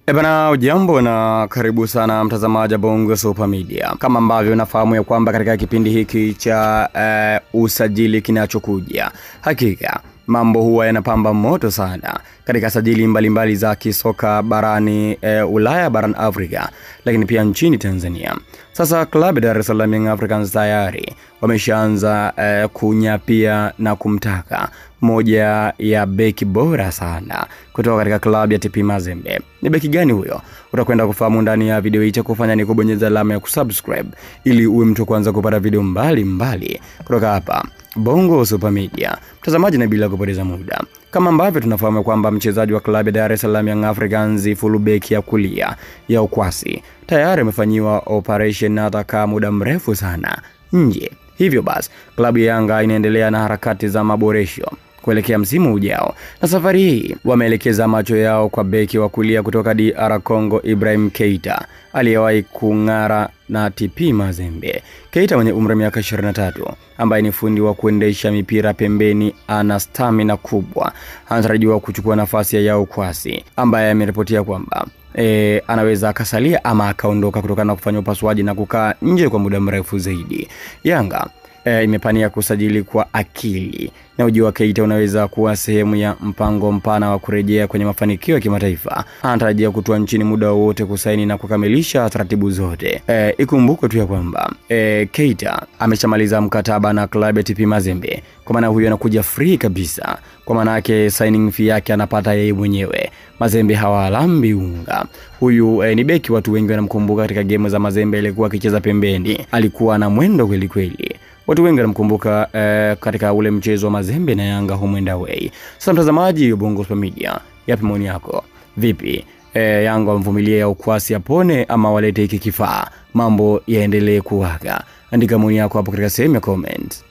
Ebana, ujambo na karibu sana mtazamaji Bongo Super Media. Kama ambavyo unafahamu ya kwamba katika kipindi hiki cha usajili kinachokuja, hakika mambo huwa yanapamba moto sana katika sajili mbalimbali za kisoka barani Ulaya, barani Afrika, lakini pia nchini Tanzania. Sasa klabu ya Dar es Salaam Young Africans tayari wameshaanza kunyapia na kumtaka moja ya beki bora sana kutoka katika klabu ya TP Mazembe. Ni beki gani huyo? Utakwenda kufahamu ndani ya video hii. Cha kufanya ni kubonyeza alama ya kusubscribe ili uwe mtu kwanza kupata video mbalimbali kutoka hapa Bongo Super Media. Mtazamaji, na bila kupoteza muda, kama ambavyo tunafahamu kwamba mchezaji wa klabu ya Dar es Salaam Young Africans fullback ya kulia ya Ukwasi tayari amefanyiwa operation na atakaa muda mrefu sana nje. Hivyo basi klabu ya Yanga inaendelea na harakati za maboresho kuelekea msimu ujao, na safari hii wameelekeza macho yao kwa beki wa kulia kutoka DR Congo Ibrahim Keita aliyewahi kung'ara na TP Mazembe. Keita mwenye umri wa miaka 23 ambaye ni fundi wa kuendesha mipira pembeni, ana stamina kubwa, anatarajiwa kuchukua nafasi ya Yao Kwasi ambaye ameripotia kwamba anaweza akasalia ama akaondoka kutokana na kufanya upasuaji na kukaa nje kwa muda mrefu zaidi. Yanga imepania kusajili kwa akili, na ujio wa Keita unaweza kuwa sehemu ya mpango mpana wa kurejea kwenye mafanikio ya kimataifa. Anatarajia kutua nchini muda wote kusaini na kukamilisha taratibu zote. Ikumbukwe tu ya kwamba Keita ameshamaliza mkataba na klabu ya TP Mazembe, kwa maana huyo anakuja free kabisa, kwa maana yake signing fee yake anapata yeye mwenyewe. Mazembe hawalambi unga. Huyu ni beki watu wengi wanamkumbuka katika game za Mazembe, alikuwa akicheza pembeni, alikuwa na mwendo kweli kweli. Watu wengi wanamkumbuka katika ule mchezo wa Mazembe na Yanga home and away. Sasa mtazamaji wa Bongo Super Media, yapi maoni yako? Vipi? Yanga wamvumilie Yao Kwasi apone ama walete hiki kifaa mambo yaendelee kuwaga? Andika maoni yako hapo katika sehemu ya comment.